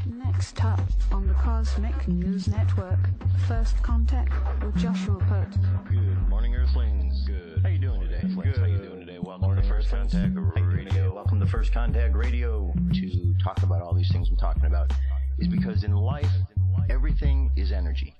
Next up on the Cosmic News Network, First Contact with Joshua Pert. Good morning, Earthlings. Good. How you doing today? Good. How you doing today? Welcome to First Contact Radio. Welcome to First Contact Radio. To talk about all these things I'm talking about is because in life, everything is energy.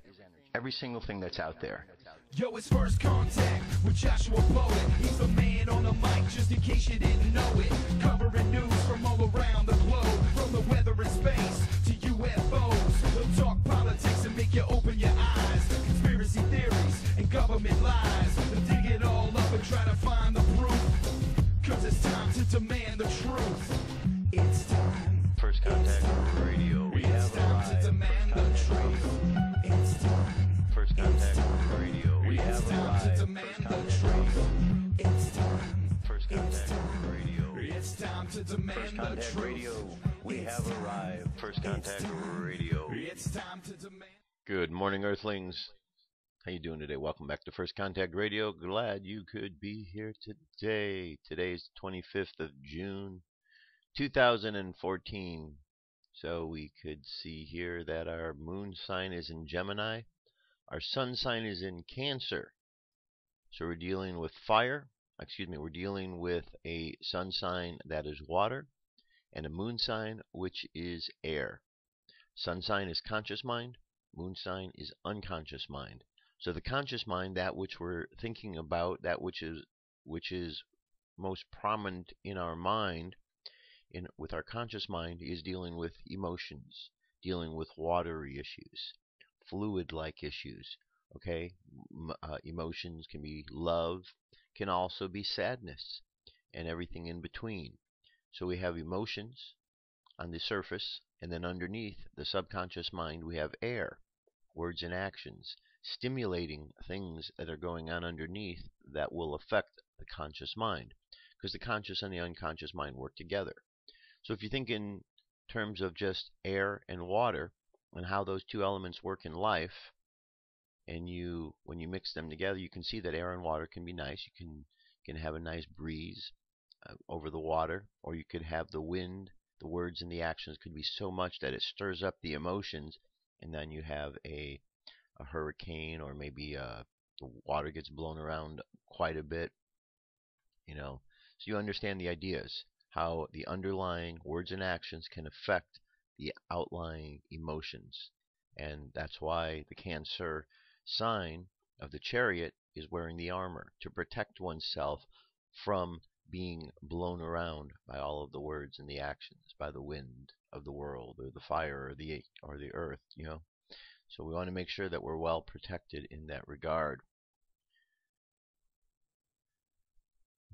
Every single thing that's out there. Yo, it's First Contact with Joshua Poet. He's the man on the mic, just in case you didn't know it. Covering news from all around the globe, from the weather and space to UFOs. He'll talk politics and make you open your eyes. Conspiracy theories and government lies. They'll dig it all up and try to find the proof. Cause it's time to demand the truth. It's time. First Contact Radio. We have time to demand the truth. It's time. First Contact Radio. We It's have time arrived. to demand the truth. It's time. First Contact Radio. It's time to demand First the Contact truth. Radio. We have arrived. First Contact Radio. It's time to demand. Good morning, Earthlings. How you doing today? Welcome back to First Contact Radio. Glad you could be here today. Today's 25th of June, 2014. So we could see here that our moon sign is in Gemini. Our sun sign is in Cancer. So we're dealing with fire. We're dealing with a sun sign that is water and a moon sign which is air. Sun sign is conscious mind. Moon sign is unconscious mind. So the conscious mind, that which we're thinking about, that which is most prominent in our mind, with our conscious mind, is dealing with emotions, dealing with watery issues, fluid-like issues. Okay, emotions can be love, can also be sadness, and everything in between. So we have emotions on the surface, and then underneath the subconscious mind we have air, words and actions, stimulating things that are going on underneath that will affect the conscious mind, because the conscious and the unconscious mind work together. So if you think in terms of just air and water and how those two elements work in life, and when you mix them together, you can see that air and water can be nice. You can have a nice breeze over the water, or you could have the wind. The words and the actions could be so much that it stirs up the emotions, and then you have a hurricane, or maybe the water gets blown around quite a bit. So you understand the ideas, how the underlying words and actions can affect the outlying emotions. And that's why the Cancer sign of the Chariot is wearing the armor, to protect oneself from being blown around by all of the words and the actions, by the wind of the world, or the fire, or the earth. So we want to make sure that we're well protected in that regard.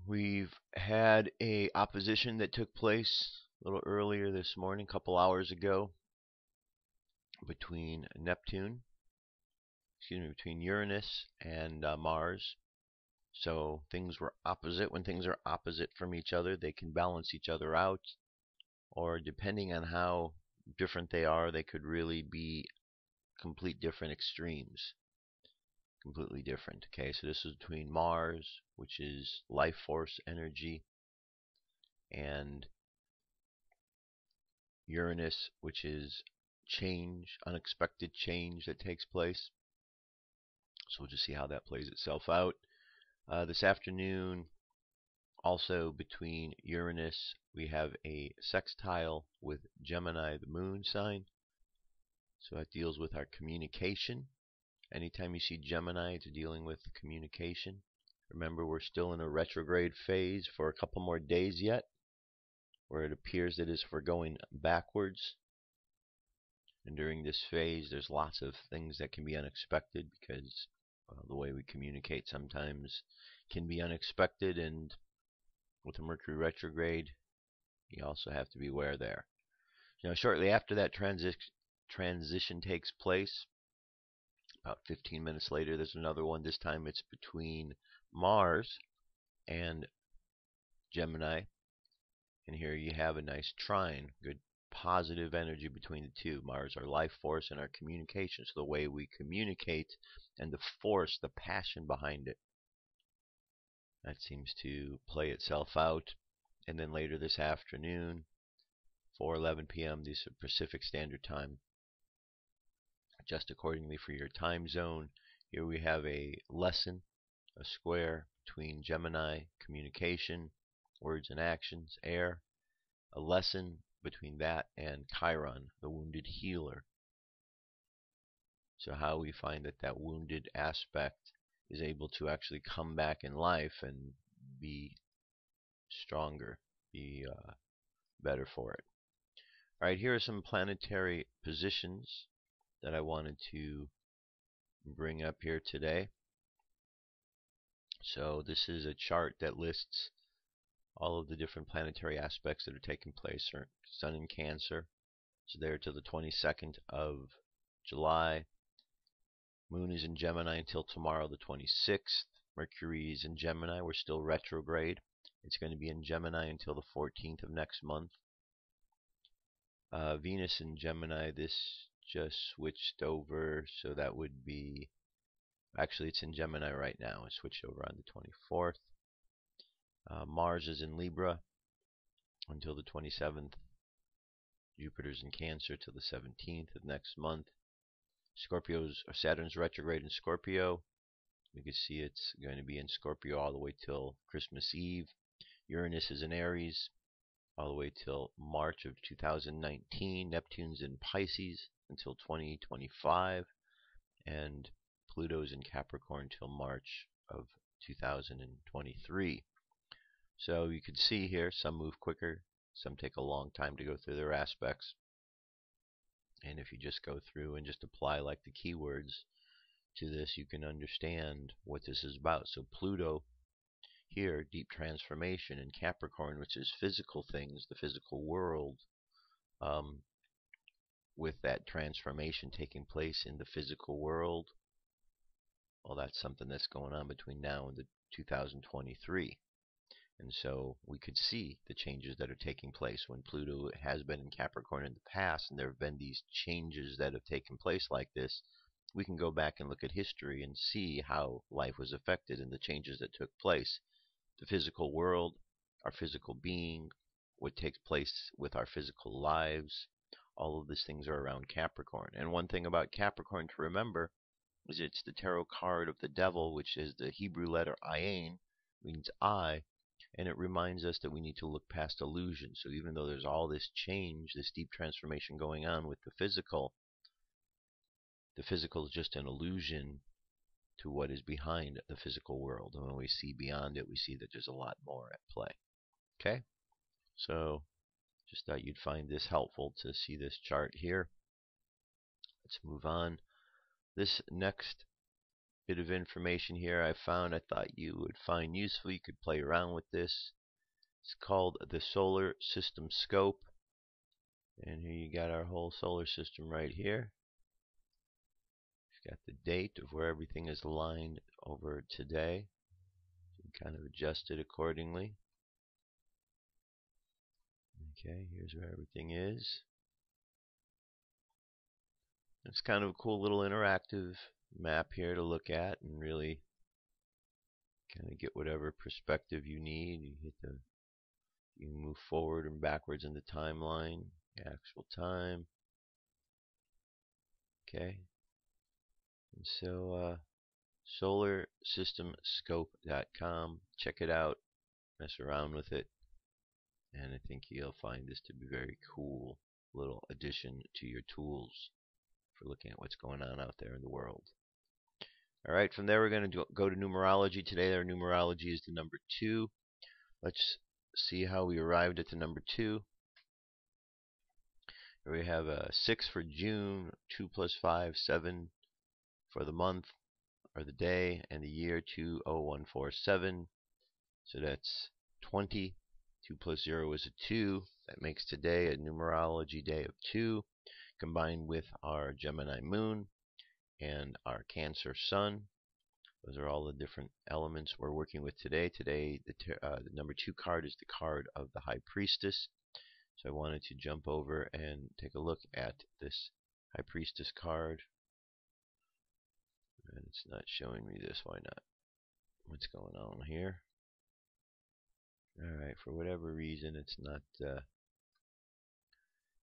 We've had a opposition that took place a little earlier this morning, a couple hours ago, between between Uranus and Mars. So things were opposite. When things are opposite from each other, they can balance each other out, or depending on how different they are, they could really be complete different extremes. Completely different. Okay, so this is between Mars, which is life force energy, and Uranus, which is change, unexpected change that takes place. So we'll just see how that plays itself out. This afternoon, also between Uranus, we have a sextile with Gemini, the moon sign. So that deals with our communication. Anytime you see Gemini, it's dealing with communication. Remember, we're still in a retrograde phase for a couple more days yet, where it appears that we're going backwards. And during this phase, there's lots of things that can be unexpected, because the way we communicate sometimes can be unexpected. And with the Mercury retrograde, you also have to be aware there. Shortly after that transition takes place, about 15 minutes later, there's another one. This time it's between Mars and Gemini. And here you have a nice trine, good positive energy between the two. Mars, our life force, and our communication. So the way we communicate and the force, the passion behind it. That seems to play itself out. And then later this afternoon, 4:11 p.m. These are Pacific Standard Time. Adjust accordingly for your time zone. Here we have a lesson, a square between Gemini, communication, words and actions, air. A lesson between that and Chiron, the wounded healer. So how we find that that wounded aspect is able to actually come back in life and be stronger, be better for it. All right, here are some planetary positions that I wanted to bring up here today. So this is a chart that lists all of the different planetary aspects that are taking place. Sun in Cancer is there till the 22nd of July. Moon is in Gemini until tomorrow, the 26th. Mercury is in Gemini. We're still retrograde. It's going to be in Gemini until the 14th of next month. Venus in Gemini, this just switched over, so that would be, actually it's in Gemini right now. It switched over on the 24th. Mars is in Libra until the 27th. Jupiter's in Cancer till the 17th of next month. Saturn's retrograde in Scorpio. We can see it's going to be in Scorpio all the way till Christmas Eve. Uranus is in Aries all the way till March of 2019. Neptune's in Pisces until 2025. And Pluto's in Capricorn till March of 2023. So you can see here, some move quicker, some take a long time to go through their aspects. And if you just go through and just apply like the keywords to this, you can understand what this is about. So Pluto here, deep transformation, in Capricorn, which is physical things, the physical world, with that transformation taking place in the physical world. Well, that's something that's going on between now and the 2023. And so we could see the changes that are taking place when Pluto has been in Capricorn in the past, and there have been these changes that have taken place like this. We can go back and look at history and see how life was affected and the changes that took place. The physical world, our physical being, what takes place with our physical lives, all of these things are around Capricorn. And one thing about Capricorn to remember is it's the tarot card of the devil, which is the Hebrew letter Ayin, means I. And it reminds us that we need to look past illusion. So even though there's all this change, this deep transformation going on with the physical is just an illusion to what is behind the physical world. And when we see beyond it, we see that there's a lot more at play. Okay? So just thought you'd find this helpful to see this chart here. Let's move on. This next bit of information here I thought you would find useful. You could play around with this. It's called the Solar System Scope. And here you got our whole solar system right here. It's got the date of where everything is aligned over today. You can kind of adjust it accordingly. Okay, here's where everything is. It's kind of a cool little interactive map here to look at and really kind of get whatever perspective you need. You can move forward and backwards in the timeline, the actual time. Okay. And so solarsystemscope.com. Check it out. Mess around with it. And I think you'll find this to be very cool little addition to your tools for looking at what's going on out there in the world. All right, from there we're going to go to numerology. Today our numerology is the number 2. Let's see how we arrived at the number 2. Here we have 6 for June, 2 plus 5, 7 for the month or the day, and the year 20147. So that's 20. 2 plus 0 is a 2. That makes today a numerology day of 2, combined with our Gemini moon and our Cancer sun. Those are all the different elements we're working with today. Today, the number 2 card is the card of the High Priestess. So I wanted to jump over and take a look at this High Priestess card. And it's not showing me this. Why not? What's going on here? Alright, for whatever reason, it's not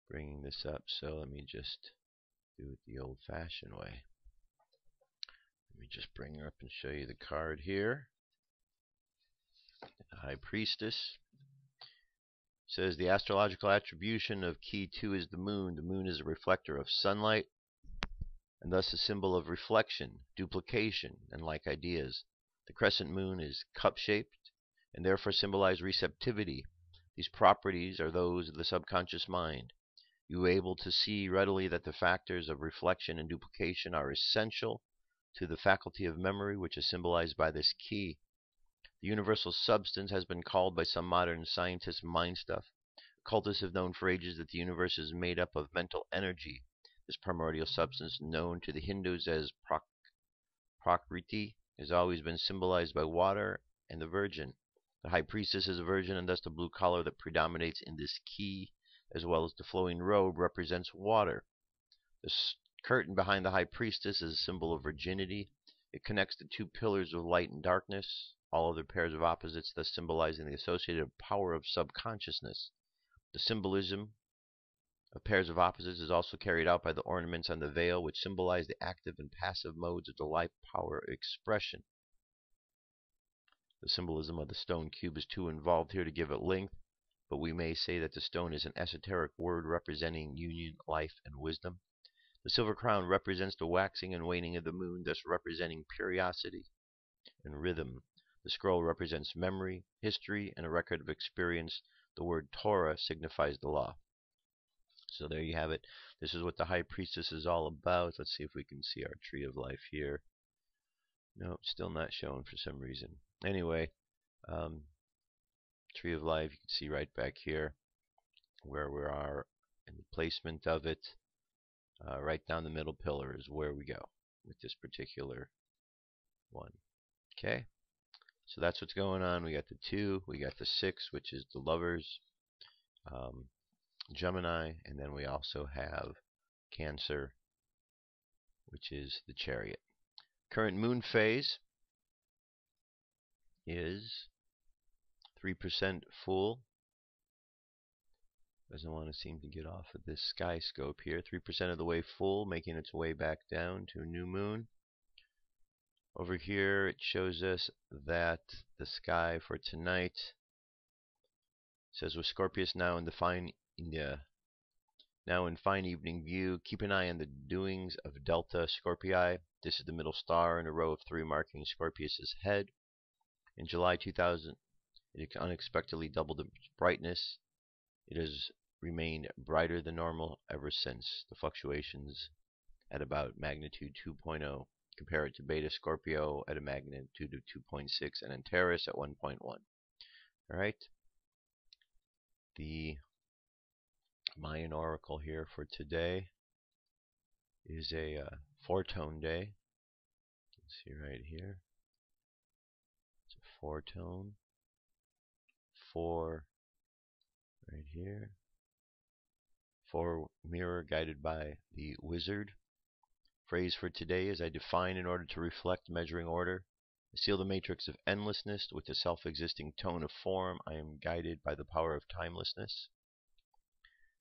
bringing this up, so let me just do it the old-fashioned way. Let me just bring her up and show you the card here. The High Priestess. Says the astrological attribution of key 2 is the moon. The moon is a reflector of sunlight and thus a symbol of reflection, duplication, and like ideas. The crescent moon is cup-shaped and therefore symbolize receptivity. These properties are those of the subconscious mind. You are able to see readily that the factors of reflection and duplication are essential to the faculty of memory, which is symbolized by this key. The universal substance has been called by some modern scientists mind stuff. Occultists have known for ages that the universe is made up of mental energy. This primordial substance, known to the Hindus as Prakriti, has always been symbolized by water and the Virgin. The High Priestess is a virgin, and thus the blue color that predominates in this key, as well as the flowing robe, represents water. The curtain behind the High Priestess is a symbol of virginity. It connects the two pillars of light and darkness, all other pairs of opposites, thus symbolizing the associated power of subconsciousness. The symbolism of pairs of opposites is also carried out by the ornaments on the veil, which symbolize the active and passive modes of the life power expression. The symbolism of the stone cube is too involved here to give it length, but we may say that the stone is an esoteric word representing union, life, and wisdom. The silver crown represents the waxing and waning of the moon, thus representing periodicity and rhythm. The scroll represents memory, history, and a record of experience. The word Torah signifies the law. So there you have it. This is what the High Priestess is all about. Let's see if we can see our Tree of Life here. No, still not shown for some reason. Anyway, Tree of Life, you can see right back here where we are in the placement of it. Right down the middle pillar is where we go with this particular one. Okay, so that's what's going on. We got the 2, we got the 6, which is the Lovers, Gemini, and then we also have Cancer, which is the Chariot. Current moon phase is 3% full. Doesn't want to seem to get off of this sky scope here. 3% of the way full, making its way back down to new moon. Over here it shows us that the sky for tonight says with Scorpius now in fine evening view. Keep an eye on the doings of Delta Scorpii. This is the middle star in a row of 3 marking Scorpius's head. In July 2000, it unexpectedly doubled its brightness. It has remained brighter than normal ever since. The fluctuations at about magnitude 2.0. Compare it to Beta Scorpio at a magnitude of 2.6 and Antares at 1.1. Alright. The Mayan Oracle here for today is a 4-tone day. You can see right here. It's a 4-tone. 4 right here. 4 mirror guided by the wizard. Phrase for today is I define in order to reflect measuring order. I seal the matrix of endlessness with the self-existing tone of form. I am guided by the power of timelessness.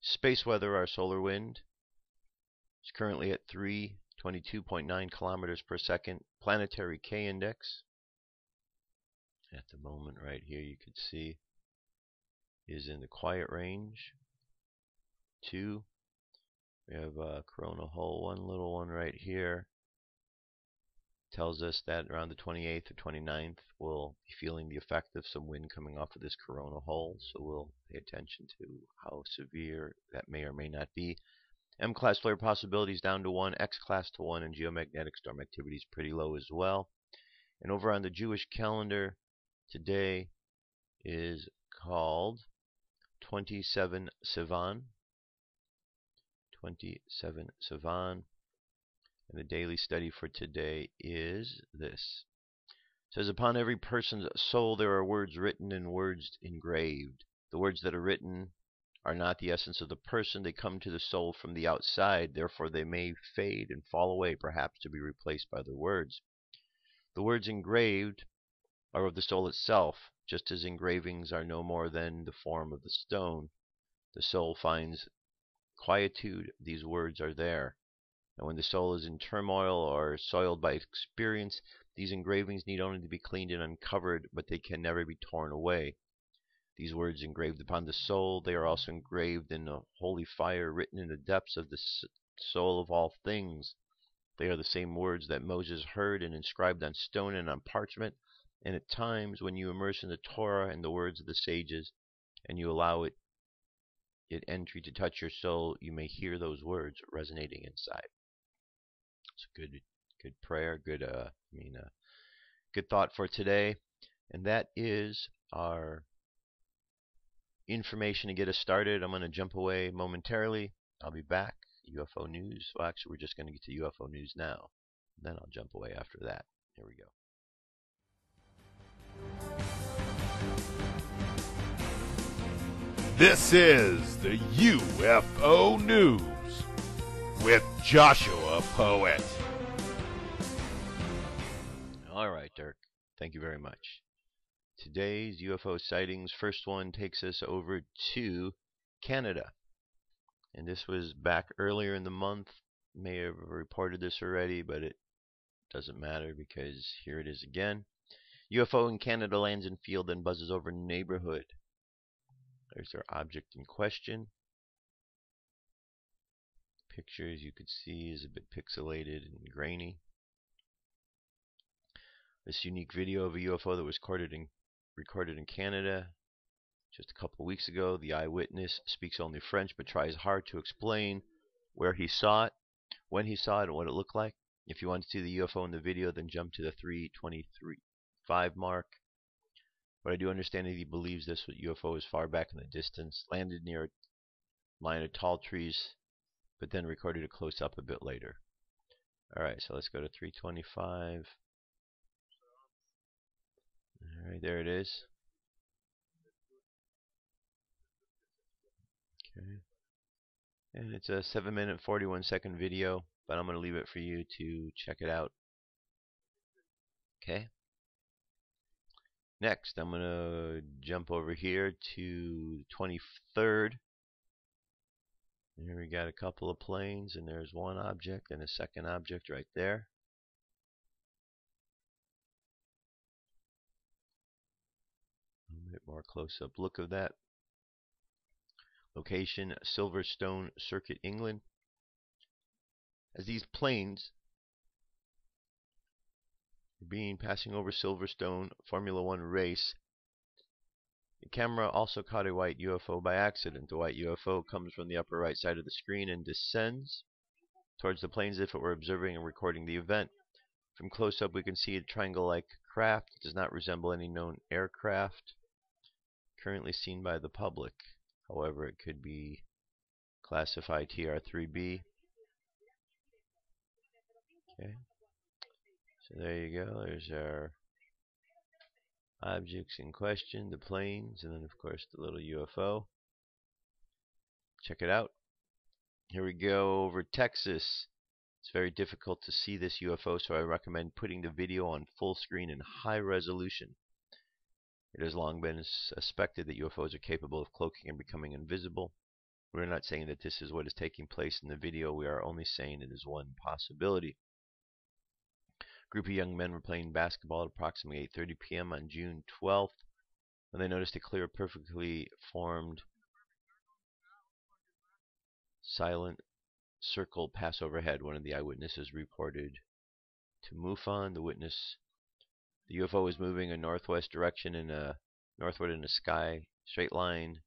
Space weather, our solar wind is currently at 322.9 kilometers per second. Planetary K index at the moment right here you could see is in the quiet range. 2. We have a coronal hole, one little one right here. Tells us that around the 28th or 29th we'll be feeling the effect of some wind coming off of this coronal hole, so we'll pay attention to how severe that may or may not be. M-class flare possibilities down to 1, X-class to 1, and geomagnetic storm activity is pretty low as well. And over on the Jewish calendar, today is called 27 Sivan. 27 Sivan. And the daily study for today is this. It says, upon every person's soul there are words written and words engraved. The words that are written are not the essence of the person. They come to the soul from the outside. Therefore they may fade and fall away, perhaps to be replaced by the words. The words engraved are of the soul itself, just as engravings are no more than the form of the stone. The soul finds quietude, these words are there. And when the soul is in turmoil or soiled by experience, these engravings need only to be cleaned and uncovered, but they can never be torn away. These words engraved upon the soul, they are also engraved in a holy fire written in the depths of the soul of all things. They are the same words that Moses heard and inscribed on stone and on parchment. And at times, when you immerse in the Torah and the words of the sages, and you allow it entry to touch your soul, you may hear those words resonating inside. It's a good prayer, good thought for today. And that is our information to get us started. I'm going to jump away momentarily. I'll be back. UFO news. Well, actually, we're just going to get to UFO news now. Then I'll jump away after that. Here we go. This is the UFO News with Joshua Poet. All right, Dirk. Thank you very much. Today's UFO sightings, first one takes us over to Canada. And this was back earlier in the month. May have reported this already, but it doesn't matter because here it is again. UFO in Canada lands in field and buzzes over neighborhood. There's our object in question. Picture, as you could see, is a bit pixelated and grainy. This unique video of a UFO that was recorded in Canada just a couple weeks ago. The eyewitness speaks only French but tries hard to explain where he saw it, when he saw it, and what it looked like. If you want to see the UFO in the video, then jump to the 3:23:5 mark. But I do understand that he believes this UFO is far back in the distance, landed near a line of tall trees, but then recorded a close-up a bit later. Alright, so let's go to 3:25. Alright, there it is. Okay. And it's a 7-minute 41-second video, but I'm going to leave it for you to check it out. Okay. Next, I'm going to jump over here to the 23rd. Here we got a couple of planes, and there's one object and a second object right there. A bit more close-up look of that. Location, Silverstone Circuit, England. As these planes passing over Silverstone Formula One race, the camera also caught a white UFO by accident. The white UFO comes from the upper right side of the screen and descends towards the planes as if it were observing and recording the event. From close up we can see a triangle-like craft. It does not resemble any known aircraft currently seen by the public. However, it could be classified TR-3B. Okay. So there you go. There's our objects in question, the planes, and then of course the little UFO. Check it out. Here we go over Texas. It's very difficult to see this UFO, so I recommend putting the video on full screen and high resolution. It has long been suspected that UFOs are capable of cloaking and becoming invisible. We're not saying that this is what is taking place in the video. We are only saying it is one possibility. A group of young men were playing basketball at approximately 8:30 p.m. on June 12th when they noticed a clear, perfectly formed, silent circle pass overhead. One of the eyewitnesses reported to MUFON. The UFO was moving in northwest direction northward in a sky straight line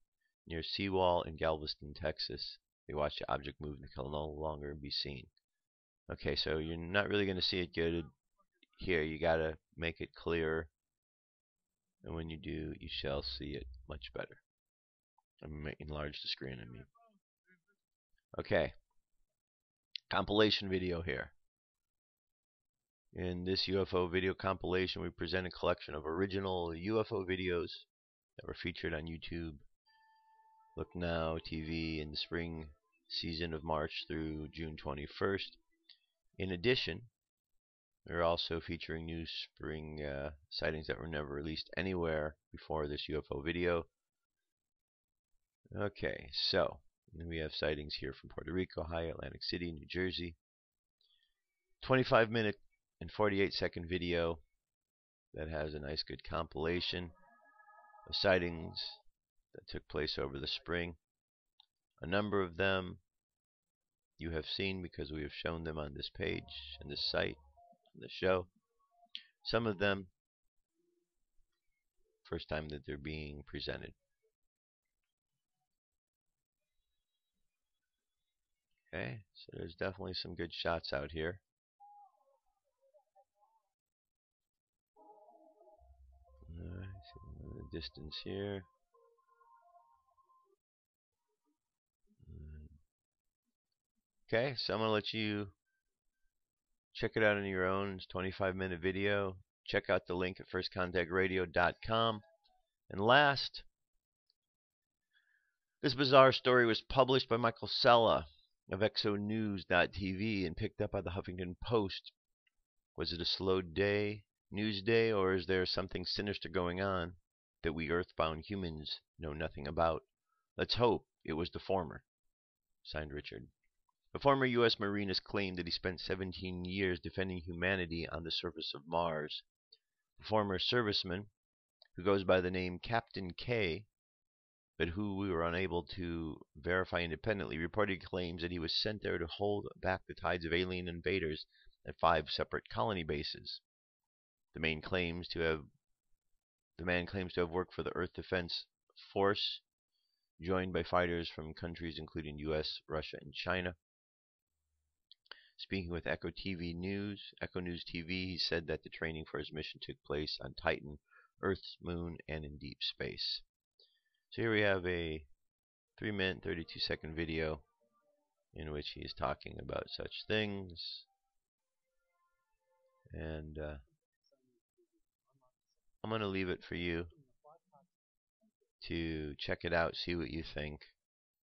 near Seawall in Galveston, Texas. They watched the object move and can no longer be seen. Okay, so you're not really going to see it good here. You got to make it clearer, and when you do, you shall see it much better. I'm going to enlarge the screen, I mean. Okay, compilation video here. In this UFO video compilation, we present a collection of original UFO videos that were featured on YouTube, Look Now TV in the spring season of March through June 21st. In addition, we're also featuring new spring sightings that were never released anywhere before this UFO video. Okay, so And we have sightings here from Puerto Rico, Ohio, Atlantic City, New Jersey. 25-minute and 48-second video that has a nice good compilation of sightings that took place over the spring. A number of them you have seen because we have shown them on this page and this site and the show. Some of them, first time that they're being presented. Okay, so there's definitely some good shots out here. Alright, see the distance here. Okay, so I'm going to let you check it out on your own. It's a 25-minute video. Check out the link at firstcontactradio.com. And last, this bizarre story was published by Michael Sella of exonews.tv and picked up by the Huffington Post. Was it a slow day, news day, or is there something sinister going on that we earthbound humans know nothing about? Let's hope it was the former. Signed, Richard. A former U.S. Marine has claimed that he spent 17 years defending humanity on the surface of Mars. The former serviceman, who goes by the name Captain K, but who we were unable to verify independently, reported claims that he was sent there to hold back the tides of alien invaders at 5 separate colony bases. The man claims to have worked for the Earth Defense Force, joined by fighters from countries including U.S., Russia, and China. Speaking with Echo News TV, he said that the training for his mission took place on Titan, Earth's moon, and in deep space. So here we have a 3-minute, 32-second video in which he is talking about such things. And I'm going to leave it for you to check it out, see what you think.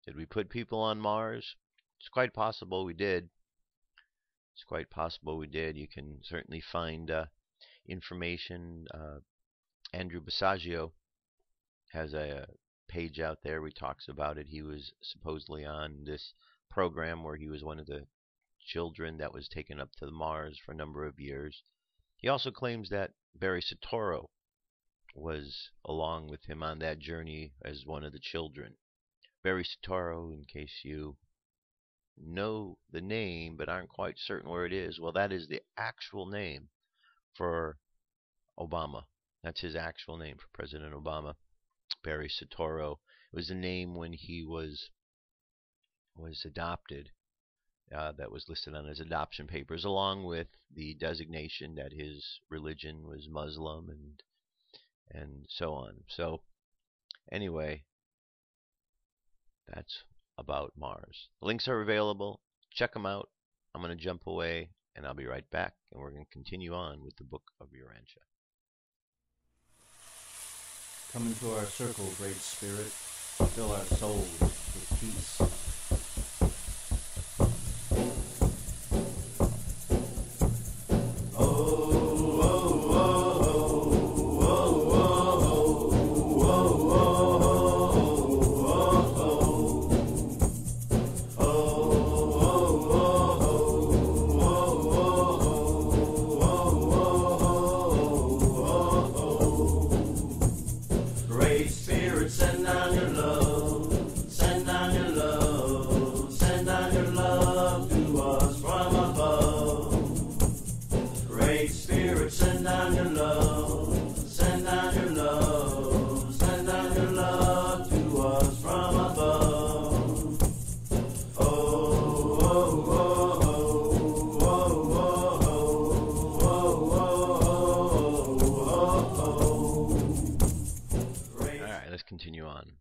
Did we put people on Mars? It's quite possible we did. It's quite possible we did. You can certainly find information. Andrew Basaggio has a page out there where he talks about it. He was supposedly on this program where he was one of the children that was taken up to Mars for a number of years. He also claims that Barry Soetoro was along with him on that journey as one of the children. Barry Soetoro, in case you know the name but aren't quite certain where it is, well, that is the actual name for Obama. That's his actual name for President Obama. Barry Soetoro. It was the name when he was adopted. That was listed on his adoption papers, along with the designation that his religion was Muslim and so on. So anyway, that's about Mars. The links are available. Check them out. I'm going to jump away, and I'll be right back, and we're going to continue on with the Book of Urantia. Come into our circle, Great Spirit. Fill our souls with peace. Continue on.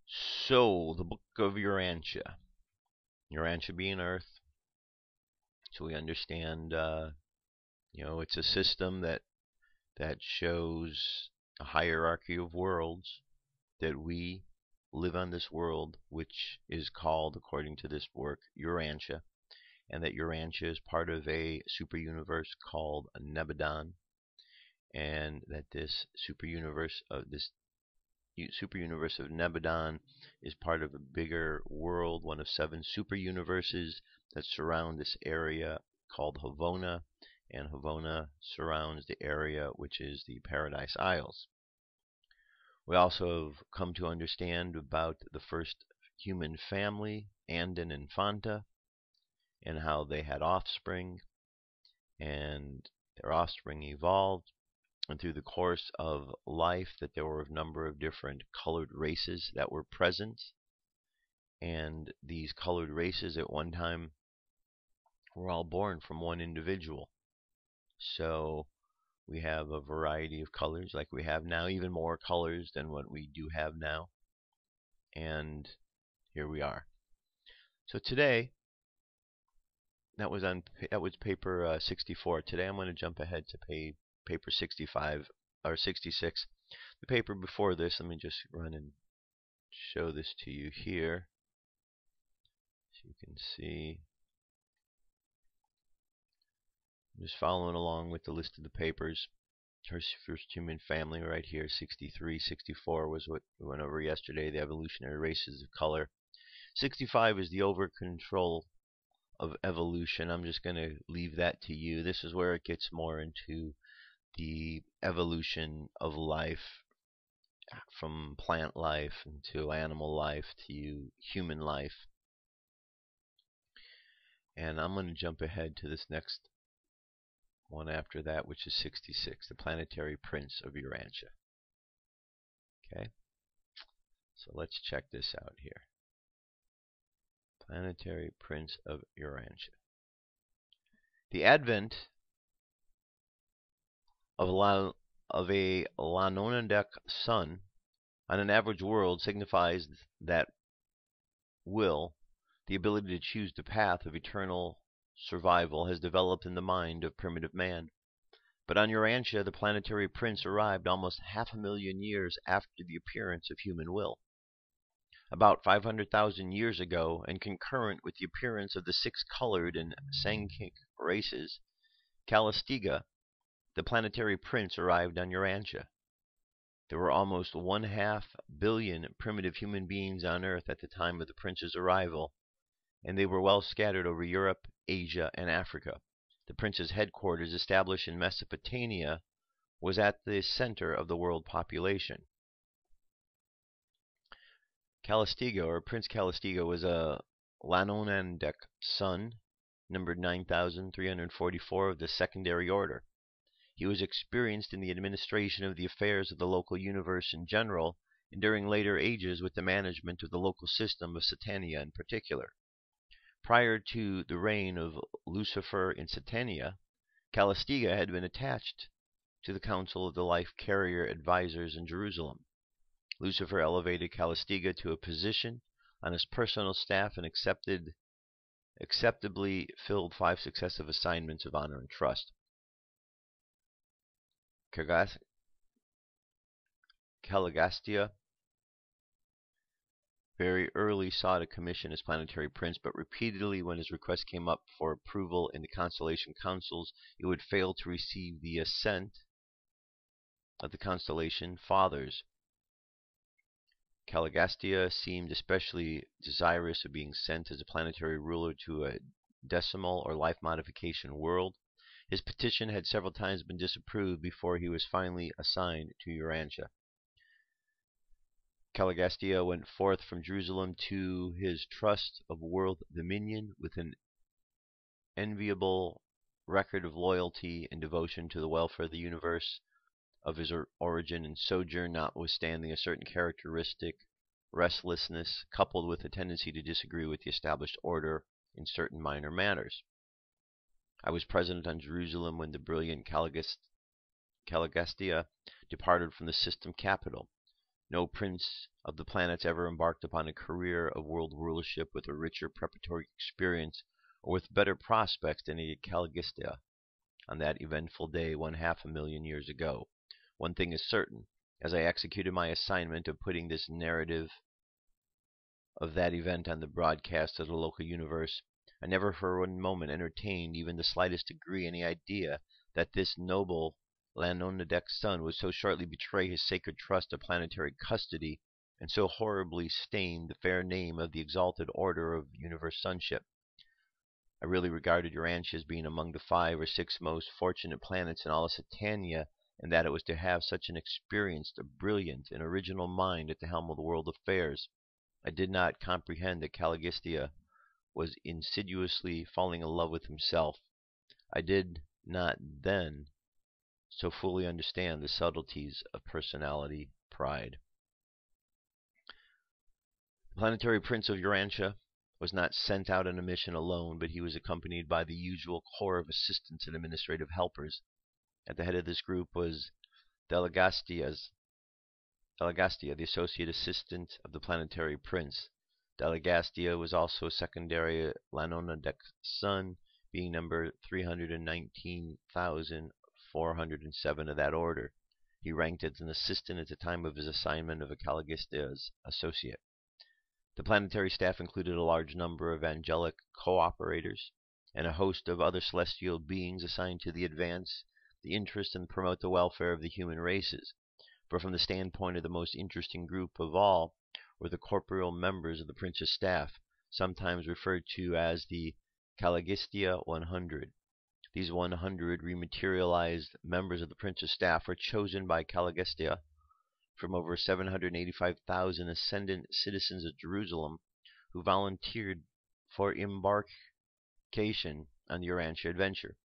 So, the Book of Urantia. Urantia being Earth. So we understand, it's a system that shows a hierarchy of worlds, that we live on this world, which is called, according to this work, Urantia, and that Urantia is part of a super universe called Nebadon. And that this super universe, this super universe of Nebadon is part of a bigger world, one of 7 super universes that surround this area called Havona, and Havona surrounds the area which is the Paradise Isles. We also have come to understand about the first human family, Anden and Fanta, and how they had offspring, and their offspring evolved, and through the course of life that there were a number of different colored races that were present, and these colored races at one time were all born from one individual. So we have a variety of colors like we have now, even more colors than what we do have now. And here we are. So today, that was paper 64. Today I'm going to jump ahead to paper 65 or 66. The paper before this, let me just run and show this to you here, so you can see. I'm just following along with the list of the papers. First human family right here, 63. 64 was what we went over yesterday, the evolutionary races of color. 65 is the over control of evolution. I'm just going to leave that to you. This is where it gets more into the evolution of life, from plant life to animal life to human life. And I'm going to jump ahead to this next one after that, which is 66, the Planetary Prince of Urantia. Okay, so let's check this out here. Planetary Prince of Urantia. The advent of a Lanonadic sun on an average world signifies that will, the ability to choose the path of eternal survival, has developed in the mind of primitive man. But on Urantia, the planetary prince arrived almost 500,000 years after the appearance of human will. About 500,000 years ago, and concurrent with the appearance of the 6-colored and Sangkic races, Calistiga, the planetary prince, arrived on Urantia. There were almost 1/2 billion primitive human beings on Earth at the time of the prince's arrival, and they were well scattered over Europe, Asia, and Africa. The prince's headquarters, established in Mesopotamia, was at the center of the world population. Calistiga, or Prince Calistiga, was a Lanonadic son, numbered 9,344 of the secondary order. He was experienced in the administration of the affairs of the local universe in general, and during later ages with the management of the local system of Satania in particular. Prior to the reign of Lucifer in Satania, Calistiga had been attached to the Council of the Life Carrier Advisors in Jerusalem. Lucifer elevated Calistiga to a position on his personal staff and acceptably filled 5 successive assignments of honor and trust. Caligastia very early sought a commission as planetary prince, but repeatedly, when his request came up for approval in the constellation councils, it would fail to receive the assent of the constellation fathers. Caligastia seemed especially desirous of being sent as a planetary ruler to a decimal or life modification world. His petition had several times been disapproved before he was finally assigned to Urantia. Caligastia went forth from Jerusalem to his trust of world dominion with an enviable record of loyalty and devotion to the welfare of the universe, of his origin and sojourn, notwithstanding a certain characteristic restlessness coupled with a tendency to disagree with the established order in certain minor matters. I was present on Jerusalem when the brilliant Caligastia departed from the system capital. No prince of the planets ever embarked upon a career of world rulership with a richer preparatory experience or with better prospects than Caligastia on that eventful day 1/2 years ago. One thing is certain: as I executed my assignment of putting this narrative of that event on the broadcast of the local universe, I never for one moment entertained even the slightest degree any idea that this noble Lanonadek's son would so shortly betray his sacred trust of planetary custody and so horribly stain the fair name of the exalted order of universe sonship. I really regarded Urantia as being among the 5 or 6 most fortunate planets in all of Satania, and that it was to have such an experienced, brilliant, and original mind at the helm of the world affairs. I did not comprehend that Caligistia was insidiously falling in love with himself. I did not then so fully understand the subtleties of personality pride. The planetary prince of Urantia was not sent out on a mission alone, but he was accompanied by the usual corps of assistants and administrative helpers. At the head of this group was Delegastia, the associate assistant of the planetary prince. Delegastia was also secondary Lanonadek's son, being number 319,407 of that order. He ranked as an assistant at the time of his assignment of a Caligistia's associate. The planetary staff included a large number of angelic cooperators and a host of other celestial beings assigned to advance the interest and promote the welfare of the human races. For from the standpoint of the most interesting group of all were the corporeal members of the prince's staff, sometimes referred to as the Caligistia 100. These 100 rematerialized members of the prince's staff were chosen by Caligistia from over 785,000 ascendant citizens of Jerusalem who volunteered for embarkation on the Urantia adventure.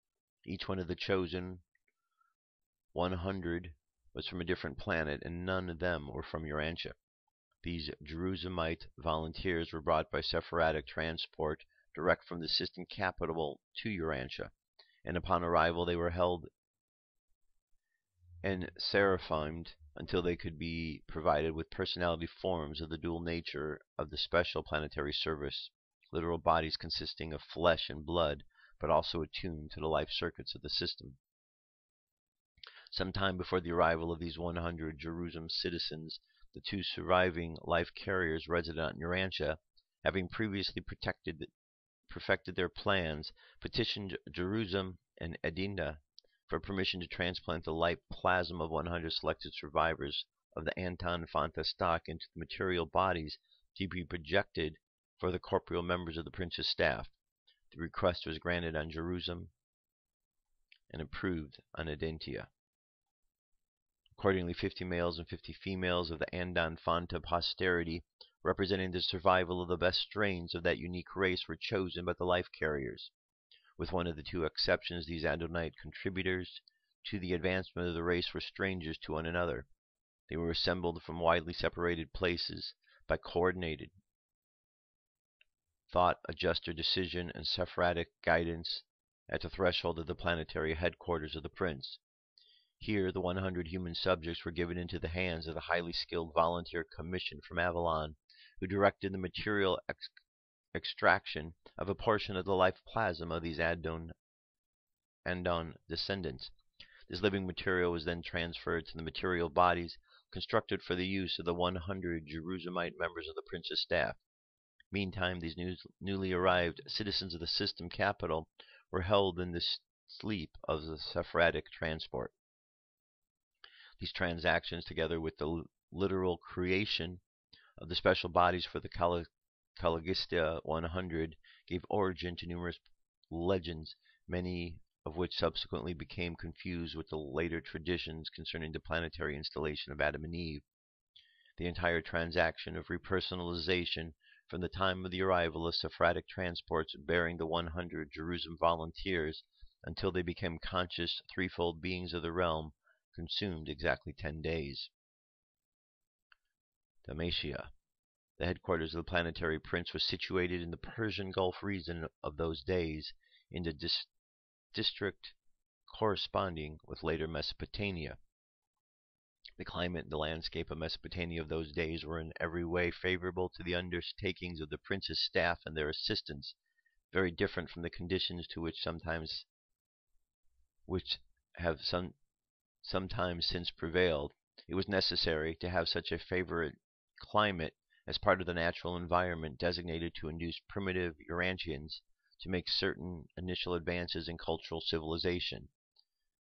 Each one of the chosen 100 was from a different planet, and none of them were from Urantia. These Jerusalemite volunteers were brought by Sephardic transport direct from the system capital to Urantia, and upon arrival they were held and seraphimed until they could be provided with personality forms of the dual nature of the special planetary service, literal bodies consisting of flesh and blood, but also attuned to the life circuits of the system. Some time before the arrival of these 100 Jerusalem citizens, the 2 surviving life carriers resident in Urantia, having previously perfected their plans, petitioned Jerusalem and Edina for permission to transplant the life plasma of 100 selected survivors of the Anton Fanta stock into the material bodies to be projected for the corporeal members of the prince's staff. The request was granted on Jerusalem and approved on Adentia. Accordingly, 50 males and 50 females of the Andon Fanta posterity, representing the survival of the best strains of that unique race, were chosen by the life carriers. With one of the 2 exceptions, these Adonite contributors to the advancement of the race were strangers to one another. They were assembled from widely separated places by coordinated thought, adjuster decision, and Sephardic guidance at the threshold of the planetary headquarters of the prince. Here, the 100 human subjects were given into the hands of the highly skilled volunteer commission from Avalon, who directed the material extraction of a portion of the life plasma of these Andon descendants. This living material was then transferred to the material bodies constructed for the use of the 100 Jerusalemite members of the prince's staff. Meantime, these newly arrived citizens of the system capital were held in the sleep of the Sephardic transport. These transactions, together with the literal creation of the special bodies for the Caligistia 100, gave origin to numerous legends, many of which subsequently became confused with the later traditions concerning the planetary installation of Adam and Eve. The entire transaction of repersonalization from the time of the arrival of Sephardic transports bearing the 100 Jerusalem volunteers until they became conscious threefold beings of the realm consumed exactly 10 days. Dalmatia. The headquarters of the planetary prince was situated in the Persian Gulf region of those days, in the district corresponding with later Mesopotamia. The climate and the landscape of Mesopotamia of those days were in every way favorable to the undertakings of the prince's staff and their assistants, very different from the conditions to which have sometimes since prevailed. It was necessary to have such a favorable climate as part of the natural environment designated to induce primitive Urantians to make certain initial advances in cultural civilization.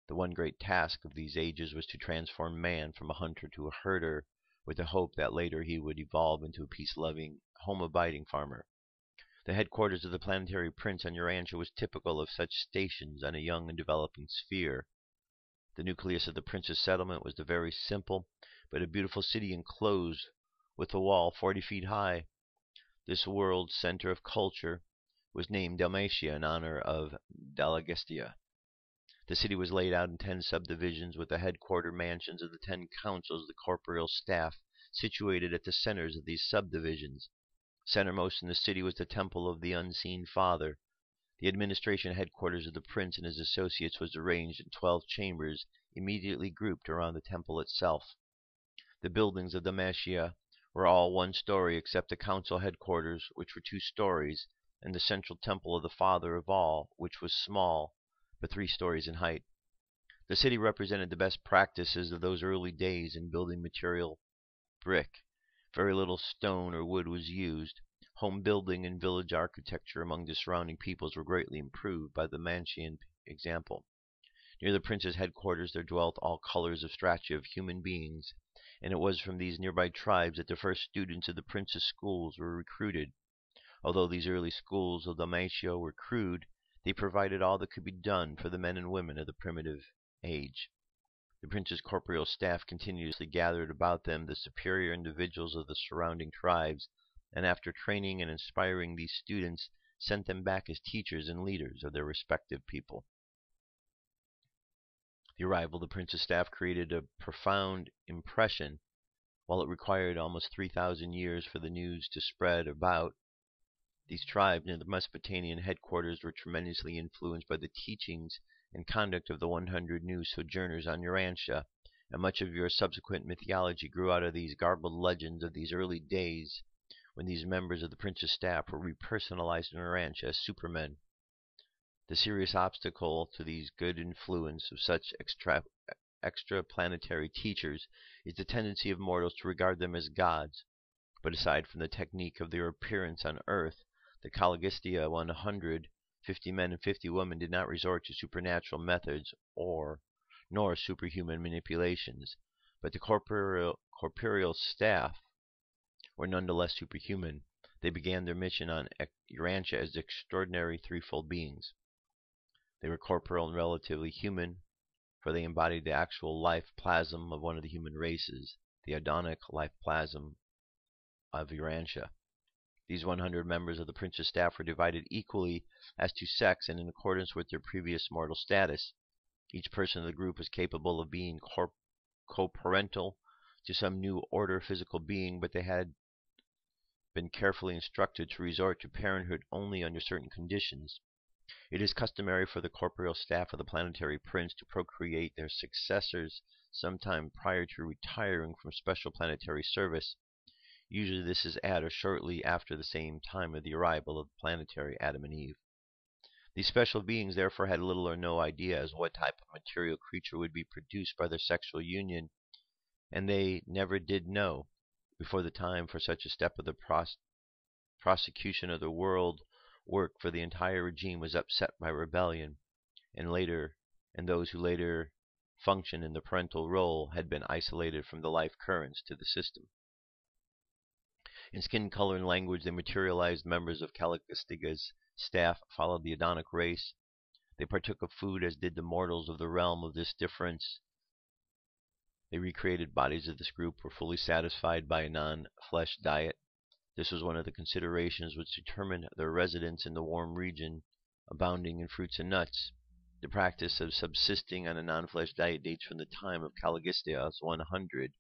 The one great task of these ages was to transform man from a hunter to a herder, with the hope that later he would evolve into a peace-loving, home-abiding farmer. The headquarters of the planetary prince on Urantia was typical of such stations on a young and developing sphere. The nucleus of the prince's settlement was the very simple but a beautiful city enclosed with a wall 40 feet high. This world center of culture was named Dalmatia in honor of Dalagestia. The city was laid out in 10 subdivisions, with the headquarter mansions of the 10 councils, the corporeal staff, situated at the centers of these subdivisions. Centermost in the city was the temple of the unseen Father. The administration headquarters of the prince and his associates was arranged in 12 chambers, immediately grouped around the temple itself. The buildings of Dalmatia were all 1 story, except the council headquarters, which were 2 stories, and the central temple of the Father of all, which was small, but 3 stories in height. The city represented the best practices of those early days in building material: brick. Very little stone or wood was used. Home building and village architecture among the surrounding peoples were greatly improved by the Manchian example. Near the prince's headquarters there dwelt all colors of strata of human beings, and it was from these nearby tribes that the first students of the prince's schools were recruited. Although these early schools of Dalmatia were crude, they provided all that could be done for the men and women of the primitive age. The prince's corporeal staff continuously gathered about them the superior individuals of the surrounding tribes, and after training and inspiring these students, sent them back as teachers and leaders of their respective people. The arrival of the prince's staff created a profound impression. While it required almost 3,000 years for the news to spread about, these tribes near the Mesopotamian headquarters were tremendously influenced by the teachings and conduct of the 100 new sojourners on Urantia, and much of your subsequent mythology grew out of these garbled legends of these early days, when these members of the prince's staff were repersonalized in Urantia as supermen. The serious obstacle to these good influence of such extraplanetary teachers is the tendency of mortals to regard them as gods. But aside from the technique of their appearance on Earth, the Caligistia 100, 50 men and 50 women, did not resort to supernatural methods nor superhuman manipulations, but the corporeal staff were nonetheless superhuman. They began their mission on Urantia as extraordinary threefold beings. They were corporeal and relatively human, for they embodied the actual life plasm of one of the human races, the Adonic life plasm of Urantia. These 100 members of the prince's staff were divided equally as to sex and in accordance with their previous mortal status. Each person of the group was capable of being co-parental to some new order physical being, but they had been carefully instructed to resort to parenthood only under certain conditions. It is customary for the corporeal staff of the planetary prince to procreate their successors sometime prior to retiring from special planetary service. Usually this is at or shortly after the same time of the arrival of the planetary Adam and Eve. These special beings therefore had little or no idea as what type of material creature would be produced by their sexual union, and they never did know, before the time for such a step of the prosecution of the world work for the entire regime was upset by rebellion, and those who later functioned in the parental role had been isolated from the life currents to the system. In skin color and language, the materialized members of Caligistiga's staff followed the Adonic race. They partook of food as did the mortals of the realm of this difference. The recreated bodies of this group were fully satisfied by a non-flesh diet. This was one of the considerations which determined their residence in the warm region, abounding in fruits and nuts. The practice of subsisting on a non-flesh diet dates from the time of Caligistia's 100,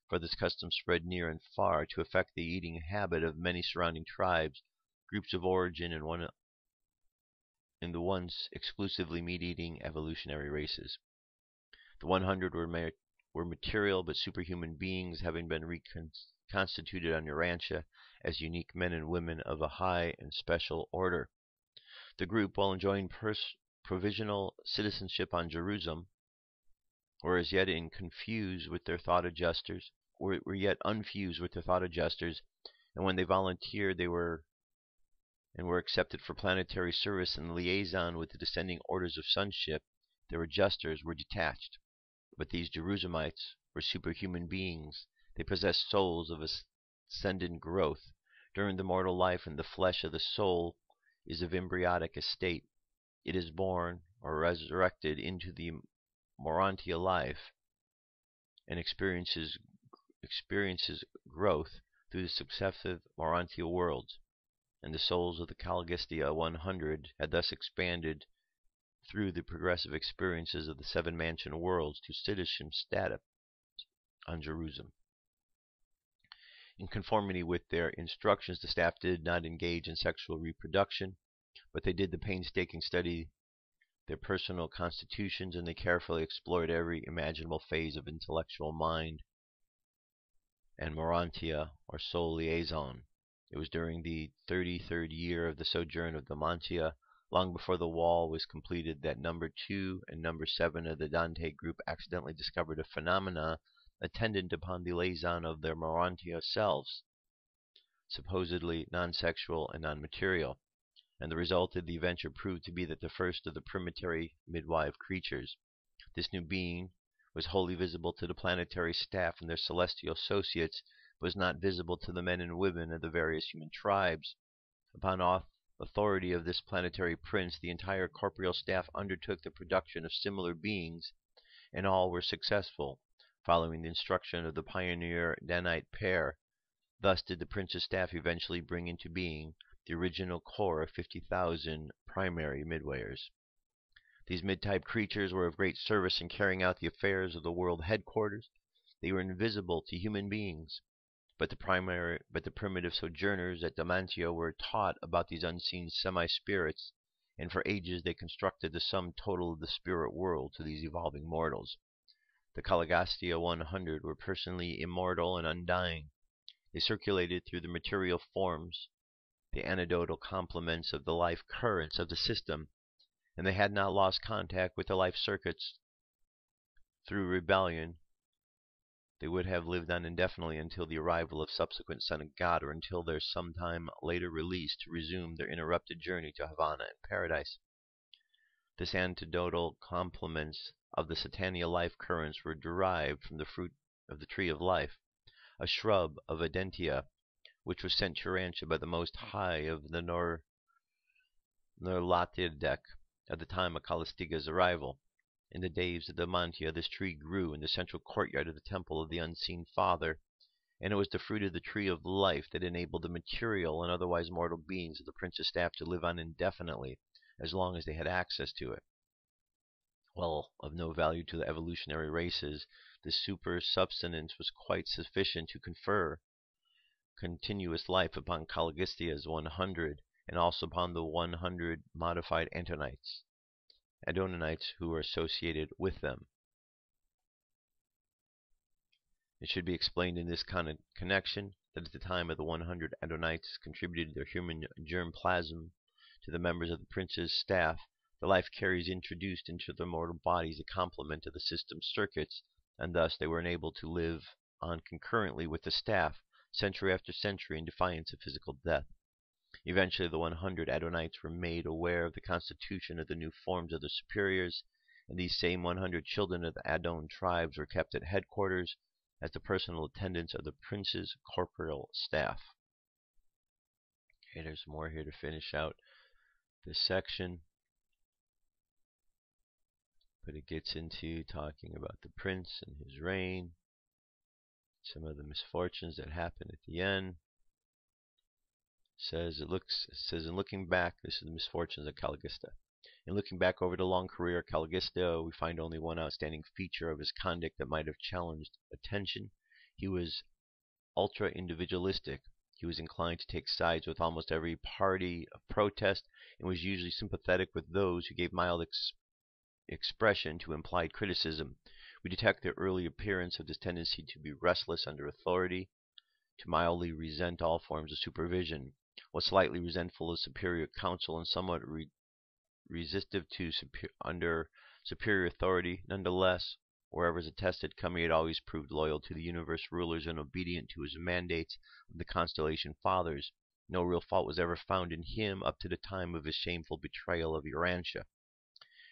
for this custom spread near and far to affect the eating habit of many surrounding tribes, groups of origin, in the once exclusively meat-eating evolutionary races. The 100 were material but superhuman beings, having been reconstituted on Urantia as unique men and women of a high and special order. The group, while enjoying provisional citizenship on Jerusalem, were as yet unfused with their thought adjusters, and when they volunteered were accepted for planetary service and liaison with the descending orders of sonship, Their adjusters were detached. But these Jerusamites were superhuman beings. They possessed souls of ascendant growth. During the mortal life, and the flesh of the soul is of embryonic estate. It is born or resurrected into the Urantia life and experiences growth through the successive Urantia worlds. And the souls of the Calgistia 100 had thus expanded through the progressive experiences of the seven mansion worlds to citizenship status on Jerusalem. In conformity with their instructions, the staff did not engage in sexual reproduction, but they did the painstaking study their personal constitutions, and they carefully explored every imaginable phase of intellectual mind and Morantia, or soul liaison. It was during the 33rd year of the sojourn of the Mantia, long before the wall was completed, that number 2 and number 7 of the Dante group accidentally discovered a phenomena attendant upon the liaison of their Morantia selves, supposedly non-sexual and non-material. And the result of the adventure proved to be that the first of the Planetary midwife creatures, this new being, was wholly visible to the planetary staff and their celestial associates, but was not visible to the men and women of the various human tribes. Upon authority of this planetary prince, the entire corporeal staff undertook the production of similar beings, and all were successful, following the instruction of the pioneer Danite pair. Thus did the prince's staff eventually bring into being the original core of 50,000 primary midwayers. These mid-type creatures were of great service in carrying out the affairs of the world headquarters. They were invisible to human beings, but the primitive sojourners at Damantio were taught about these unseen semi-spirits, and for ages they constructed the sum total of the spirit world to these evolving mortals. The Calgastia 100 were personally immortal and undying. They circulated through the material forms, the anecdotal complements of the life currents of the system, and they had not lost contact with the life circuits. Through rebellion, they would have lived on indefinitely until the arrival of subsequent Son of God, or until their sometime later release to resume their interrupted journey to Havana and Paradise. This anecdotal complements of the Satania life currents were derived from the fruit of the tree of life, a shrub of Adentia, which was sent to Urantia by the Most High of the Numerology at the time of Calistiga's arrival. In the days of the Mantia, this tree grew in the central courtyard of the Temple of the Unseen Father, and it was the fruit of the tree of life that enabled the material and otherwise mortal beings of the Prince's staff to live on indefinitely, as long as they had access to it. While of no value to the evolutionary races, this super substance was quite sufficient to confer continuous life upon Calgistia's 100, and also upon the 100 modified Adonites who were associated with them. It should be explained in this connection that at the time of the 100 Adonites contributed their human germplasm to the members of the prince's staff, the life carriers introduced into their mortal bodies a complement of the system's circuits, and thus they were enabled to live on concurrently with the staff, century after century, in defiance of physical death. Eventually, the 100 Adonites were made aware of the constitution of the new forms of the superiors, and these same 100 children of the Adon tribes were kept at headquarters as the personal attendants of the prince's corporeal staff. Okay, there's more here to finish out this section, but it gets into talking about the prince and his reign, some of the misfortunes that happen at the end. It says in looking back, this is the misfortunes of Calgista. In looking back over the long career of Calgista, we find only one outstanding feature of his conduct that might have challenged attention. He was ultra-individualistic. He was inclined to take sides with almost every party of protest, and was usually sympathetic with those who gave mild expression to implied criticism. We detect the early appearance of this tendency to be restless under authority, to mildly resent all forms of supervision, was slightly resentful of superior counsel, and somewhat resistive to under superior authority. Nonetheless, wherever is attested, Kami had always proved loyal to the universe rulers and obedient to his mandates of the constellation fathers. No real fault was ever found in him up to the time of his shameful betrayal of Urantia.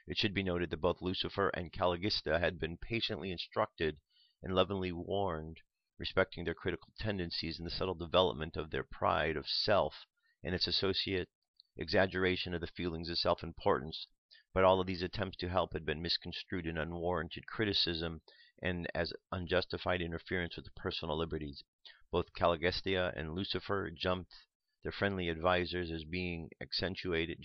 It should be noted that both Lucifer and Caligista had been patiently instructed and lovingly warned respecting their critical tendencies and the subtle development of their pride of self and its associate exaggeration of the feelings of self-importance. But all of these attempts to help had been misconstrued in unwarranted criticism and as unjustified interference with personal liberties. Both Caligista and Lucifer judged their friendly advisors as being accentuated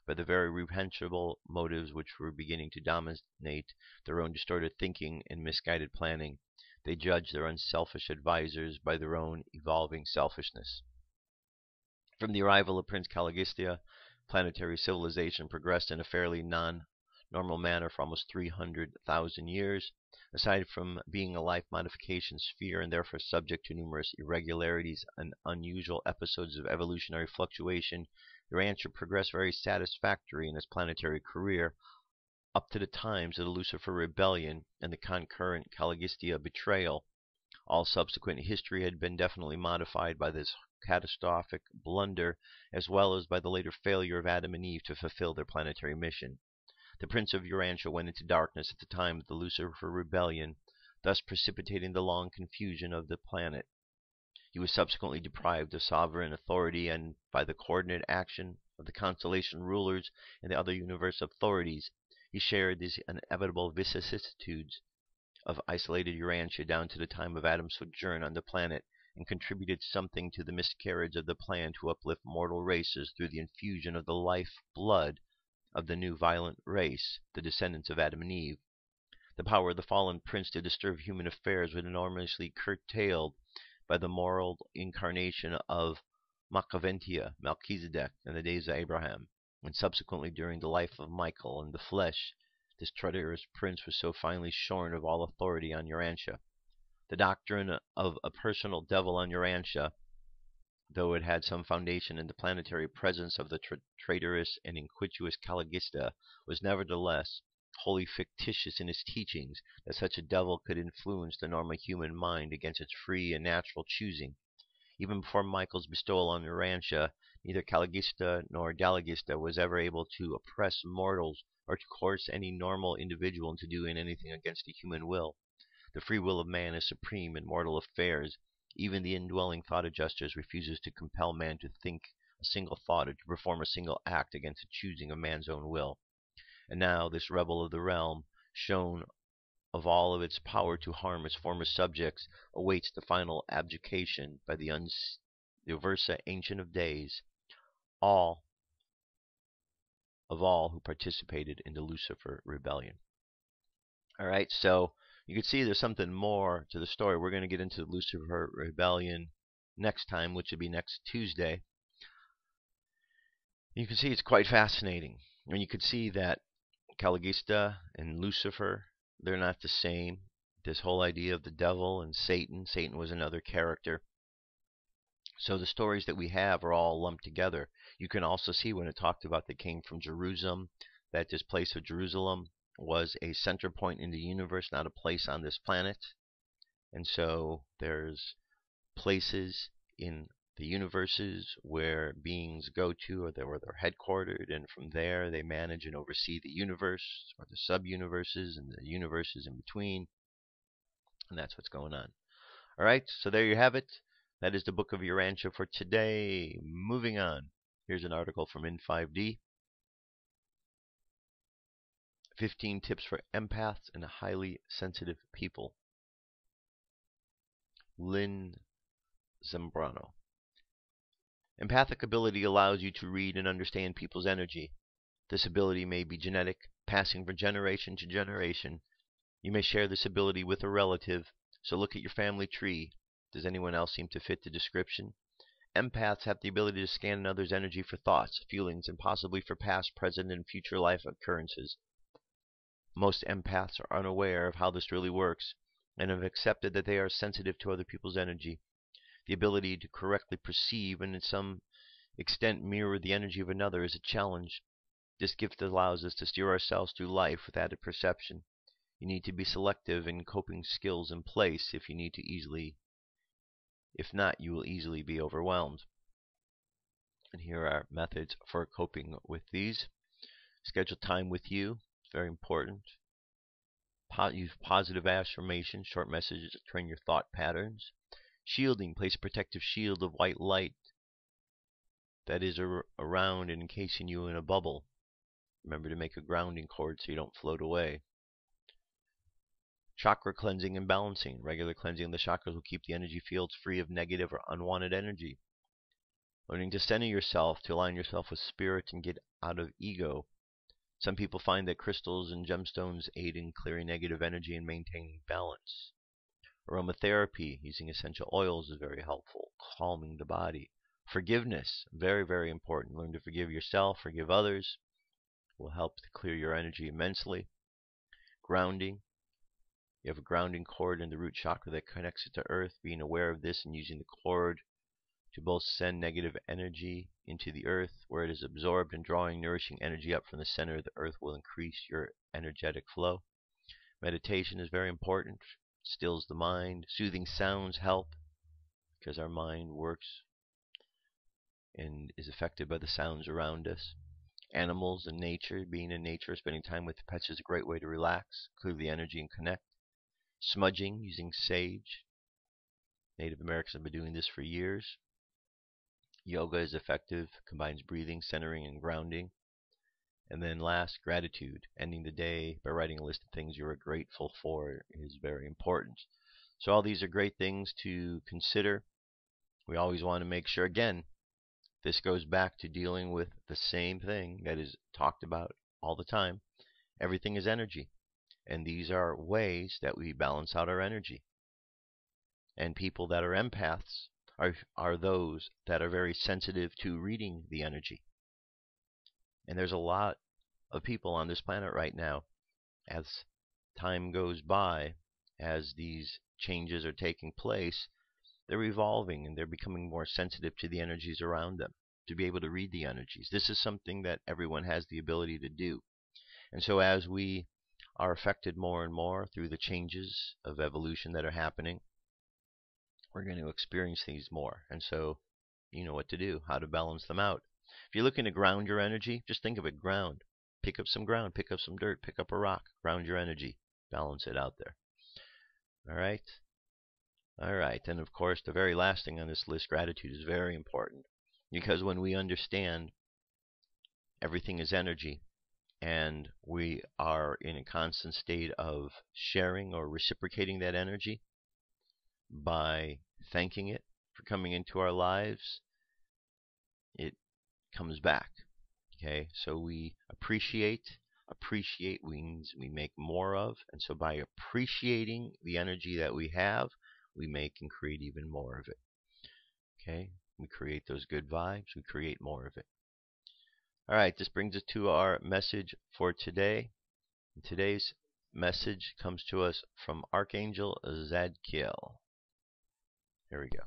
by the very reprehensible motives which were beginning to dominate their own distorted thinking and misguided planning. They judged their unselfish advisors by their own evolving selfishness. From the arrival of Prince Caligista, planetary civilization progressed in a fairly non-normal manner for almost 300,000 years. Aside from being a life modification sphere and therefore subject to numerous irregularities and unusual episodes of evolutionary fluctuation, Urantia progressed very satisfactorily in its planetary career up to the times of the Lucifer rebellion and the concurrent Caligista betrayal. All subsequent history had been definitely modified by this catastrophic blunder, as well as by the later failure of Adam and Eve to fulfill their planetary mission. The Prince of Urantia went into darkness at the time of the Lucifer rebellion, thus precipitating the long confusion of the planet. He was subsequently deprived of sovereign authority, and by the coordinate action of the constellation rulers and the other universe authorities, he shared these inevitable vicissitudes of isolated Urantia down to the time of Adam's sojourn on the planet, and contributed something to the miscarriage of the plan to uplift mortal races through the infusion of the life blood of the new violent race, the descendants of Adam and Eve. The power of the fallen prince to disturb human affairs was enormously curtailed by the moral incarnation of Melchizedek, in the days of Abraham, and subsequently during the life of Michael in the flesh. This traitorous prince was so finally shorn of all authority on Urantia. The doctrine of a personal devil on Urantia, though it had some foundation in the planetary presence of the traitorous and iniquitous Caligista, was nevertheless wholly fictitious in its teachings, that such a devil could influence the normal human mind against its free and natural choosing. Even before Michael's bestowal on Urantia, neither Caligista nor Daligista was ever able to oppress mortals or to coerce any normal individual into doing anything against the human will. The free will of man is supreme in mortal affairs. Even the indwelling thought adjusters refuses to compel man to think a single thought or to perform a single act against the choosing of man's own will. And now this rebel of the realm, shown of all of its power to harm its former subjects, awaits the final abjuration by the Versa Ancient of Days, all who participated in the Lucifer rebellion. All right, so you can see there's something more to the story. We're going to get into the Lucifer rebellion next time, which will be next Tuesday. You can see it's quite fascinating. And you can see that Caligista and Lucifer, they're not the same. This whole idea of the devil and Satan was another character. So the stories that we have are all lumped together. You can also see when it talked about they came from Jerusalem, that this place of Jerusalem was a center point in the universe, not a place on this planet. And so there's places in the universes where beings go to, or where they're headquartered, and from there they manage and oversee the universe, or the sub-universes, and the universes in between. And that's what's going on. All right, so there you have it. That is the Book of Urantia for today. Moving on. Here's an article from In5D. 15 tips for empaths and highly sensitive people. Lynn Zambrano. Empathic ability allows you to read and understand people's energy. This ability may be genetic, passing from generation to generation. You may share this ability with a relative, so look at your family tree. Does anyone else seem to fit the description? Empaths have the ability to scan another's energy for thoughts, feelings, and possibly for past, present, and future life occurrences. Most empaths are unaware of how this really works and have accepted that they are sensitive to other people's energy. The ability to correctly perceive and in some extent mirror the energy of another is a challenge. This gift allows us to steer ourselves through life with added perception. You need to be selective and coping skills in place if not, you will easily be overwhelmed. And here are methods for coping with these. Schedule time with you. It's very important. Use positive affirmations, short messages to train your thought patterns. Shielding. Place a protective shield of white light that is around and encasing you in a bubble. Remember to make a grounding cord so you don't float away. Chakra cleansing and balancing. Regular cleansing of the chakras will keep the energy fields free of negative or unwanted energy. Learning to center yourself, to align yourself with spirit and get out of ego. Some people find that crystals and gemstones aid in clearing negative energy and maintaining balance. Aromatherapy, using essential oils, is very helpful, calming the body. Forgiveness, very, very important. Learn to forgive yourself, forgive others. Will help to clear your energy immensely. Grounding. You have a grounding cord in the root chakra that connects it to earth. Being aware of this and using the cord to both send negative energy into the earth where it is absorbed and drawing nourishing energy up from the center of the earth will increase your energetic flow. Meditation is very important. Stills the mind. Soothing sounds help because our mind works and is affected by the sounds around us. Animals and nature, being in nature, spending time with pets is a great way to relax, clear the energy, and connect. Smudging, using sage. Native Americans have been doing this for years. Yoga is effective, combines breathing, centering, and grounding. And then last, gratitude. Ending the day by writing a list of things you are grateful for is very important. So all these are great things to consider. We always want to make sure, again, this goes back to dealing with the same thing that is talked about all the time. Everything is energy. And these are ways that we balance out our energy. And people that are empaths are those that are very sensitive to reading the energy. And there's a lot of people on this planet right now, as time goes by, as these changes are taking place, they're evolving and they're becoming more sensitive to the energies around them, to be able to read the energies. This is something that everyone has the ability to do. And so as we are affected more and more through the changes of evolution that are happening, we're going to experience these more. And so you know what to do, how to balance them out. If you're looking to ground your energy, just think of it, ground. Pick up some ground, pick up some dirt, pick up a rock, ground your energy, balance it out there. All right? All right, and of course, the very last thing on this list, gratitude, is very important. Because when we understand everything is energy, and we are in a constant state of sharing or reciprocating that energy by thanking it for coming into our lives, it comes back. Okay, so we appreciate means we make more of, and so by appreciating the energy that we have, we make and create even more of it. Okay, we create those good vibes, we create more of it. All right, this brings us to our message for today. And today's message comes to us from Archangel Zadkiel. Here we go.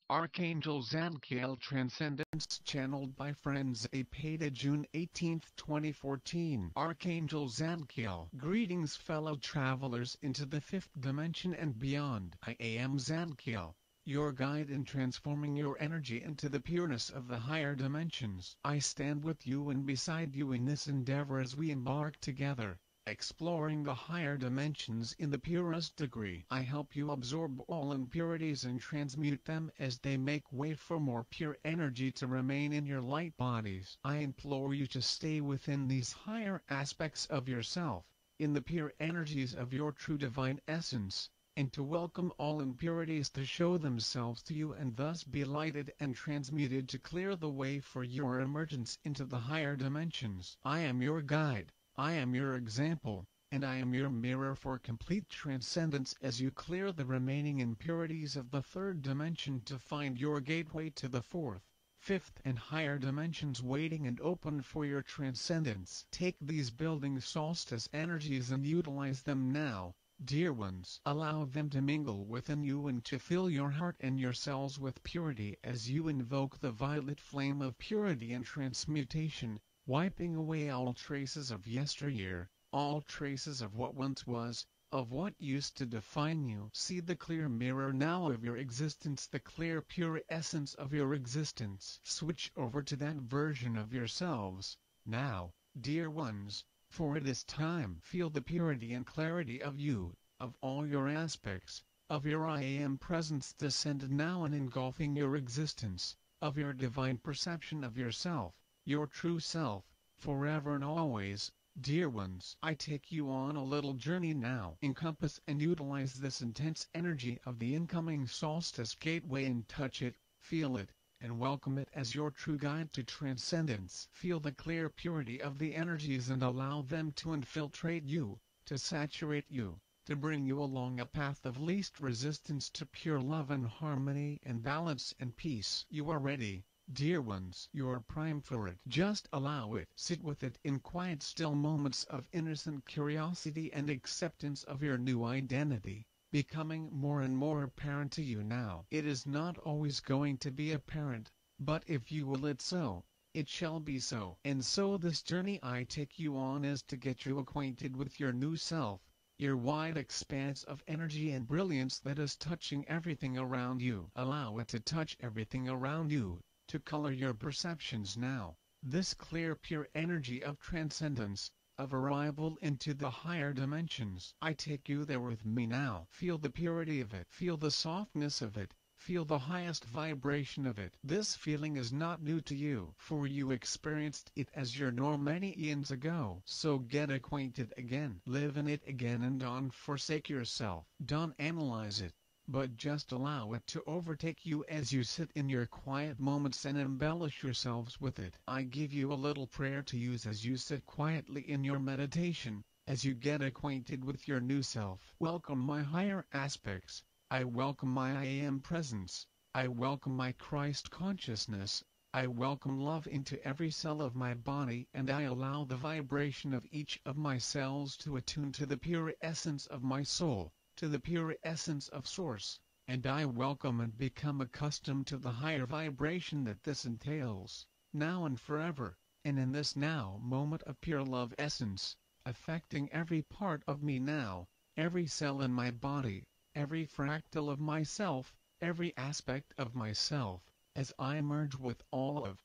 Archangel Zadkiel, Transcendence, channeled by Friends. Dated June 18, 2014. Archangel Zadkiel. Greetings, fellow travelers into the fifth dimension and beyond. I am Zadkiel, your guide in transforming your energy into the pureness of the higher dimensions. I stand with you and beside you in this endeavor as we embark together, exploring the higher dimensions in the purest degree. I help you absorb all impurities and transmute them as they make way for more pure energy to remain in your light bodies. I implore you to stay within these higher aspects of yourself, in the pure energies of your true divine essence, and to welcome all impurities to show themselves to you and thus be lighted and transmuted to clear the way for your emergence into the higher dimensions. I am your guide, I am your example, and I am your mirror for complete transcendence as you clear the remaining impurities of the third dimension to find your gateway to the fourth, fifth and higher dimensions waiting and open for your transcendence. Take these building solstice energies and utilize them now, dear ones. Allow them to mingle within you and to fill your heart and your cells with purity as you invoke the violet flame of purity and transmutation, wiping away all traces of yesteryear, all traces of what once was, of what used to define you. See the clear mirror now of your existence, the clear pure essence of your existence. Switch over to that version of yourselves, now, dear ones, for it is time. Feel the purity and clarity of you, of all your aspects, of your I Am presence descend now and engulfing your existence, of your divine perception of yourself, your true self, forever and always. Dear ones, I take you on a little journey now. Encompass and utilize this intense energy of the incoming solstice gateway and touch it, feel it, and welcome it as your true guide to transcendence. Feel the clear purity of the energies and allow them to infiltrate you, to saturate you, to bring you along a path of least resistance to pure love and harmony and balance and peace. You are ready. Dear ones, you are primed for it. Just allow it. Sit with it in quiet still moments of innocent curiosity and acceptance of your new identity, becoming more and more apparent to you now. It is not always going to be apparent, but if you will it so, it shall be so. And so this journey I take you on is to get you acquainted with your new self, your wide expanse of energy and brilliance that is touching everything around you. Allow it to touch everything around you, to color your perceptions now. This clear pure energy of transcendence, of arrival into the higher dimensions. I take you there with me now. Feel the purity of it. Feel the softness of it. Feel the highest vibration of it. This feeling is not new to you, for you experienced it as your norm many eons ago. So get acquainted again. Live in it again and don't forsake yourself. Don't analyze it, but just allow it to overtake you as you sit in your quiet moments and embellish yourselves with it. I give you a little prayer to use as you sit quietly in your meditation, as you get acquainted with your new self. Welcome my higher aspects. I welcome my I Am presence. I welcome my Christ consciousness. I welcome love into every cell of my body, and I allow the vibration of each of my cells to attune to the pure essence of my soul, to the pure essence of Source, and I welcome and become accustomed to the higher vibration that this entails, now and forever, and in this now moment of pure love essence, affecting every part of me now, every cell in my body, every fractal of myself, every aspect of myself, as I merge with all of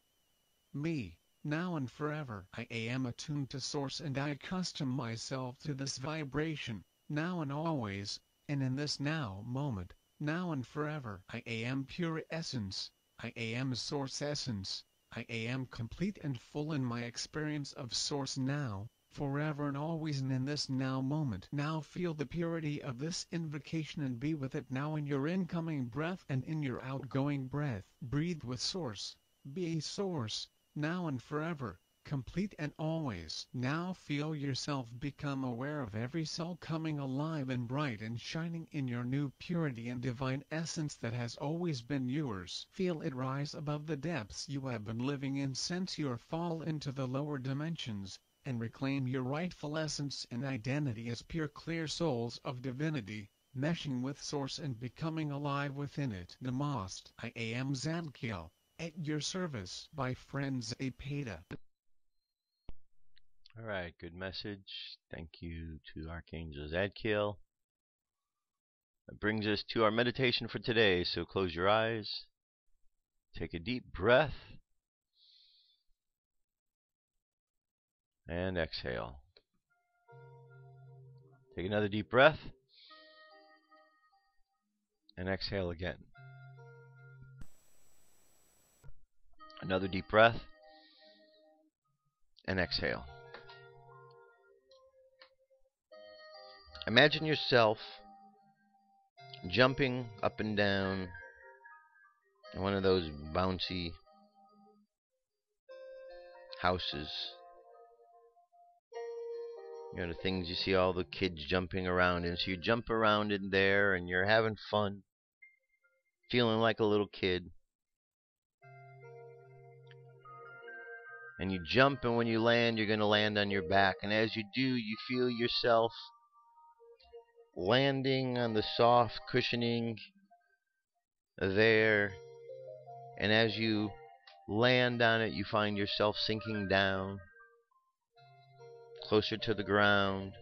me, now and forever. I am attuned to Source and I accustom myself to this vibration, now and always, and in this now moment, now and forever. I am pure essence, I am Source essence, I am complete and full in my experience of Source now, forever and always, and in this now moment. Now feel the purity of this invocation and be with it now in your incoming breath and in your outgoing breath. Breathe with Source, be Source, now and forever, complete and always. Now feel yourself become aware of every cell coming alive and bright and shining in your new purity and divine essence that has always been yours. Feel it rise above the depths you have been living in since your fall into the lower dimensions, and reclaim your rightful essence and identity as pure clear souls of divinity, meshing with Source and becoming alive within it. Namaste. I am Zadkiel, at your service by friends Apeta. Alright, good message. Thank you to Archangel Zadkiel. That brings us to our meditation for today, so close your eyes, take a deep breath, and exhale. Take another deep breath, and exhale again. Another deep breath, and exhale. Imagine yourself jumping up and down in one of those bouncy houses. You know, the things you see all the kids jumping around in. So you jump around in there and you're having fun, feeling like a little kid. And you jump, and when you land, you're going to land on your back. And as you do, you feel yourself landing on the soft cushioning there. And as you land on it, you find yourself sinking down closer to the ground.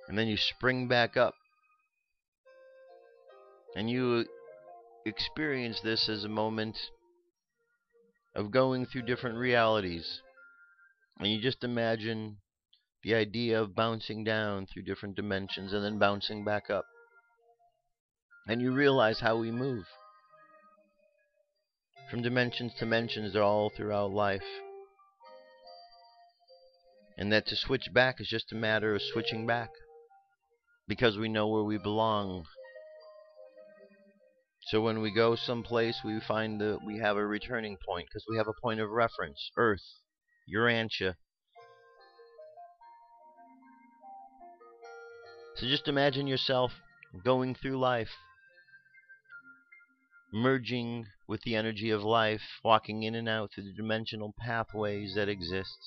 And then you spring back up. And you experience this as a moment of going through different realities. And you just imagine the idea of bouncing down through different dimensions and then bouncing back up. And you realize how we move from dimensions to dimensions all throughout life. And that to switch back is just a matter of switching back, because we know where we belong. So when we go someplace, we find that we have a returning point, because we have a point of reference. Earth, Urantia. So just imagine yourself going through life, merging with the energy of life, walking in and out through the dimensional pathways that exist.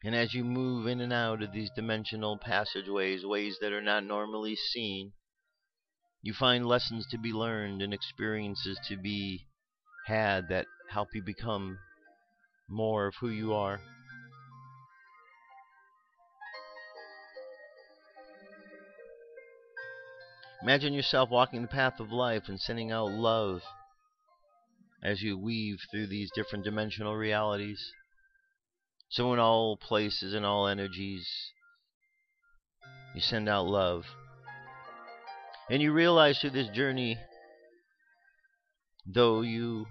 And as you move in and out of these dimensional passageways, ways that are not normally seen, you find lessons to be learned and experiences to be had that help you become more of who you are. Imagine yourself walking the path of life and sending out love as you weave through these different dimensional realities. So in all places and all energies, you send out love. And you realize through this journey, though you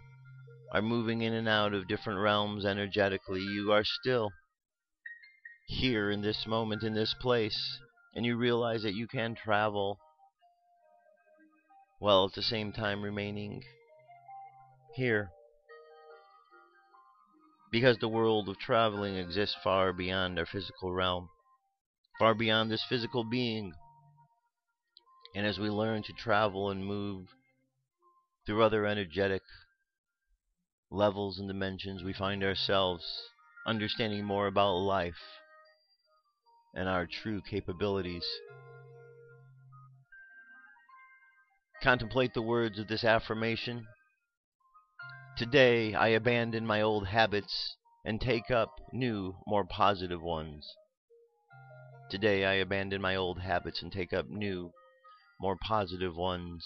are moving in and out of different realms energetically, you are still here in this moment, in this place. And you realize that you can travel while at the same time remaining here. Because the world of traveling exists far beyond our physical realm, far beyond this physical being. And as we learn to travel and move through other energetic levels and dimensions, we find ourselves understanding more about life and our true capabilities. Contemplate the words of this affirmation. Today I abandon my old habits and take up new, more positive ones. Today I abandon my old habits and take up new, more positive ones.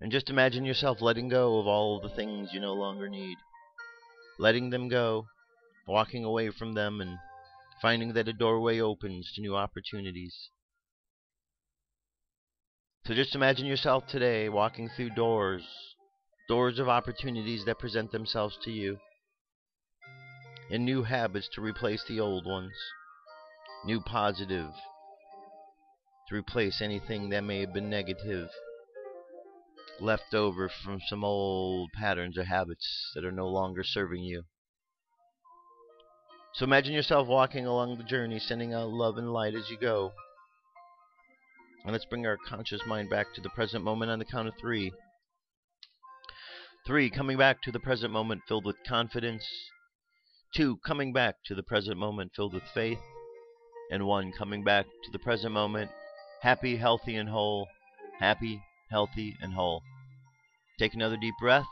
And just imagine yourself letting go of all the things you no longer need. Letting them go, walking away from them, and finding that a doorway opens to new opportunities. So just imagine yourself today walking through doors of opportunities that present themselves to you, and new habits to replace the old ones, new positive to replace anything that may have been negative, left over from some old patterns or habits that are no longer serving you. So imagine yourself walking along the journey, sending out love and light as you go. And let's bring our conscious mind back to the present moment on the count of 3. 3, coming back to the present moment filled with confidence. 2, coming back to the present moment filled with faith. And 1, coming back to the present moment happy, healthy, and whole. Happy, healthy, and whole. Take another deep breath.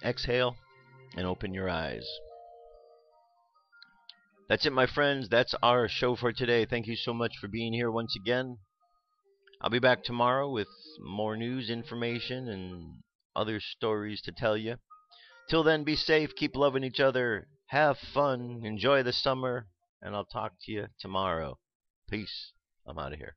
Exhale and open your eyes. That's it, my friends. That's our show for today. Thank you so much for being here once again. I'll be back tomorrow with more news, information, and other stories to tell you. Till then, be safe, keep loving each other, have fun, enjoy the summer, and I'll talk to you tomorrow. Peace. I'm out of here.